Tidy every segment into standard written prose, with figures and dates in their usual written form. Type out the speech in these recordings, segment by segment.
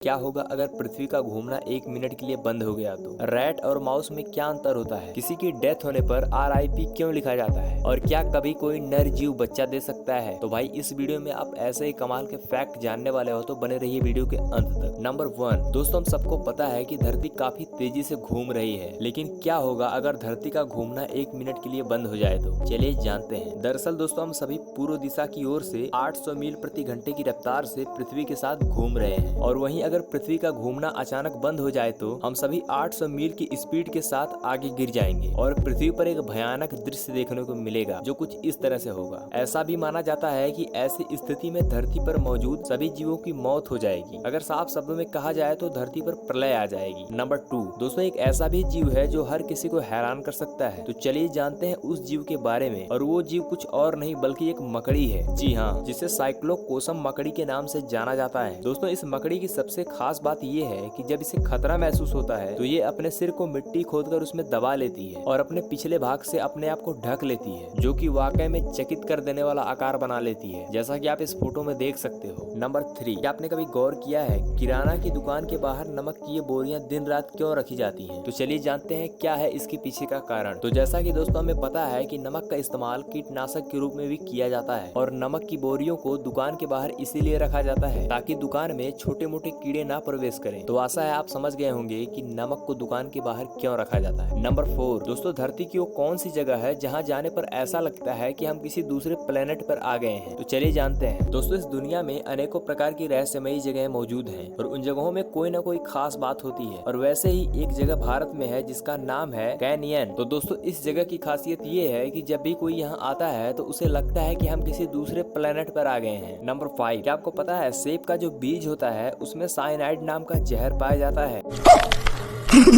क्या होगा अगर पृथ्वी का घूमना 1 मिनट के लिए बंद हो गया तो? रैट और माउस में क्या अंतर होता है? किसी की डेथ होने पर RIP क्यों लिखा जाता है? और क्या कभी कोई नर जीव बच्चा दे सकता है? तो भाई इस वीडियो में आप ऐसे ही कमाल के फैक्ट जानने वाले हो, तो बने रहिए वीडियो के अंत तक। नंबर 1, दोस्तों हम सबको पता है कि धरती काफी तेजी से घूम रही है, लेकिन क्या होगा अगर धरती का घूमना 1 मिनट के लिए बंद हो जाए तो? चलिए जानते हैं। दरअसल दोस्तों हम सभी पूर्व दिशा की ओर से 800 मील प्रति घंटे की रफ्तार से पृथ्वी के साथ घूम रहे हैं, और वहीं अगर पृथ्वी का घूमना अचानक बंद हो जाए तो हम सभी 800 मील की स्पीड के साथ आगे गिर जाएंगे और पृथ्वी पर एक भयानक दृश्य देखने को मिलेगा, जो कुछ इस तरह से होगा। ऐसा भी माना जाता है कि ऐसी स्थिति में धरती पर मौजूद सभी जीवों की मौत हो जाएगी। अगर साफ शब्दों में कहा जाए तो धरती पर प्रलय आ जाएगी। नंबर 2, दोस्तों एक ऐसा भी जीव है जो हर किसी को हैरान कर सकता है। तो चलिए जानते हैं उस जीव के बारे में, और वो जीव कुछ और नहीं बल्कि एक मकड़ी है। जी हाँ, जिसे साइक्लोकोसम मकड़ी के नाम से जाना जाता है। दोस्तों इस मकड़ी की सबसे खास बात ये है कि जब इसे खतरा महसूस होता है तो ये अपने सिर को मिट्टी खोदकर उसमें दबा लेती है और अपने पिछले भाग से अपने आप को ढक लेती है, जो कि वाकई में चकित कर देने वाला आकार बना लेती है, जैसा कि आप इस फोटो में देख सकते हो। नंबर 3, क्या आपने कभी गौर किया है किराना की दुकान के बाहर नमक की ये बोरियां दिन रात क्यों रखी जाती हैं? तो चलिए जानते हैं क्या है इसके पीछे का कारण। तो जैसा कि दोस्तों हमें पता है कि नमक का इस्तेमाल कीटनाशक के रूप में भी किया जाता है, और नमक की बोरियों को दुकान के बाहर इसीलिए रखा जाता है ताकि दुकान में छोटे मोटे कीड़े ना प्रवेश करें। तो आशा है आप समझ गए होंगे कि नमक को दुकान के बाहर क्यों रखा जाता है। नंबर 4, दोस्तों धरती की वो कौन सी जगह है जहां जाने पर ऐसा लगता है कि हम किसी दूसरे प्लेनेट पर आ गए हैं? तो चलिए जानते हैं। दोस्तों इस दुनिया में अनेकों प्रकार की रहस्यमयी जगह मौजूद हैं, और उन जगहों में कोई ना कोई खास बात होती है, और वैसे ही एक जगह भारत में है जिसका नाम है कैनियन। तो दोस्तों इस जगह की खासियत ये है कि जब भी कोई यहाँ आता है तो उसे लगता है कि हम किसी दूसरे प्लेनेट पर आ गए हैं। नंबर 5, क्या आपको पता है सेब का जो बीज होता है उसमें साइनाइड नाम का जहर पाया जाता है?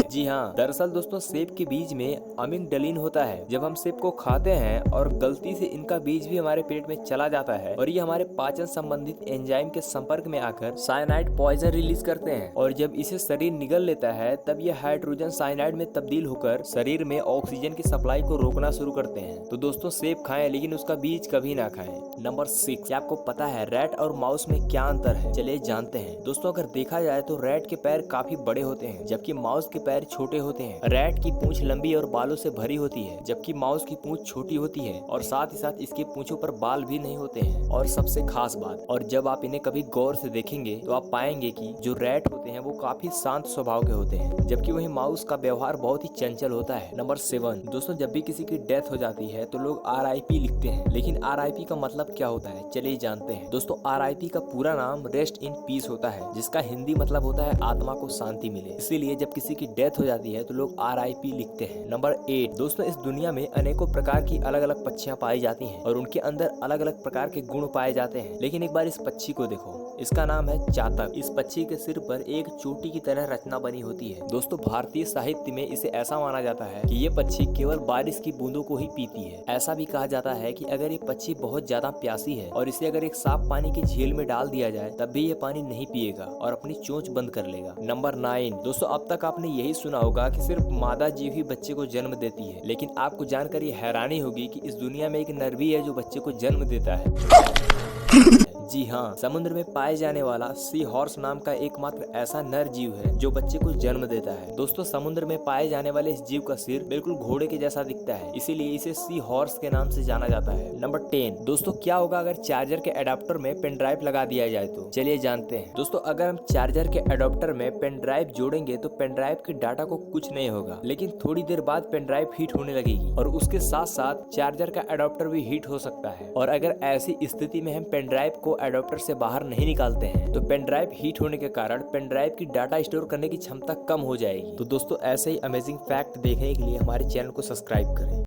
जी हाँ, दरअसल दोस्तों सेब के बीज में अमिग्डलिन होता है। जब हम सेब को खाते हैं और गलती से इनका बीज भी हमारे पेट में चला जाता है, और ये हमारे पाचन संबंधित एंजाइम के संपर्क में आकर साइनाइड पॉइजन रिलीज करते हैं, और जब इसे शरीर निगल लेता है तब ये हाइड्रोजन साइनाइड में तब्दील होकर शरीर में ऑक्सीजन की सप्लाई को रोकना शुरू करते हैं। तो दोस्तों सेब खाएं लेकिन उसका बीज कभी ना खाएं। नंबर 6, क्या आपको पता है रैट और माउस में क्या अंतर है? चलिए जानते हैं। दोस्तों अगर देखा जाए तो रैट के पैर काफी बड़े होते हैं, जबकि माउस के पैर छोटे होते हैं। रैट की पूंछ लंबी और बालों से भरी होती है, जबकि माउस की पूंछ छोटी होती है, और साथ ही साथ इसकी पूंछों पर बाल भी नहीं होते हैं। और सबसे खास बात, और जब आप इन्हें कभी गौर से देखेंगे तो आप पाएंगे कि जो रैट होते हैं वो काफी शांत स्वभाव के होते हैं, जबकि वही माउस का व्यवहार बहुत ही चंचल होता है। नंबर 7, दोस्तों जब भी किसी की डेथ हो जाती है तो लोग RIP लिखते हैं, लेकिन RIP का मतलब क्या होता है? चलिए जानते हैं। दोस्तों RIP का पूरा नाम रेस्ट इन पीस होता है, जिसका हिंदी मतलब होता है आत्मा को शांति मिले। इसीलिए जब किसी की डेथ हो जाती है तो लोग RIP लिखते हैं। नंबर 8, दोस्तों इस दुनिया में अनेकों प्रकार की अलग अलग पक्षियां पाई जाती हैं, और उनके अंदर अलग अलग प्रकार के गुण पाए जाते हैं, लेकिन एक बार इस पक्षी को देखो, इसका नाम है चातक। इस पक्षी के सिर पर एक चोटी की तरह रचना बनी होती है। दोस्तों भारतीय साहित्य में इसे ऐसा माना जाता है कि ये पक्षी केवल बारिश की बूंदों को ही पीती है। ऐसा भी कहा जाता है कि अगर ये पक्षी बहुत ज्यादा प्यासी है और इसे अगर एक साफ पानी की झील में डाल दिया जाए तब भी ये पानी नहीं पिएगा और अपनी चोंच बंद कर लेगा। नंबर 9, दोस्तों अब तक आपने यही सुना होगा कि सिर्फ मादा जीव ही बच्चे को जन्म देती है, लेकिन आपको जानकर ये हैरानी होगी कि इस दुनिया में एक नर भी है जो बच्चे को जन्म देता है। जी हाँ, समुद्र में पाए जाने वाला सी हॉर्स नाम का एकमात्र ऐसा नर जीव है जो बच्चे को जन्म देता है। दोस्तों समुद्र में पाए जाने वाले इस जीव का सिर बिल्कुल घोड़े के जैसा दिखता है, इसीलिए इसे सी हॉर्स के नाम से जाना जाता है। नंबर 10, दोस्तों क्या होगा अगर चार्जर के एडाप्टर में पेन ड्राइव लगा दिया जाए तो? चलिए जानते हैं। दोस्तों अगर हम चार्जर के एडाप्टर में पेन ड्राइव जोड़ेंगे तो पेन ड्राइव के डाटा को कुछ नहीं होगा, लेकिन थोड़ी देर बाद पेन ड्राइव हीट होने लगेगी, और उसके साथ साथ चार्जर का एडाप्टर भी हीट हो सकता है। और अगर ऐसी स्थिति में हम पेन ड्राइव को एडाप्टर से बाहर नहीं निकालते हैं तो पेन ड्राइव हीट होने के कारण पेन ड्राइव की डाटा स्टोर करने की क्षमता कम हो जाएगी। तो दोस्तों ऐसे ही अमेजिंग फैक्ट देखने के लिए हमारे चैनल को सब्सक्राइब करें।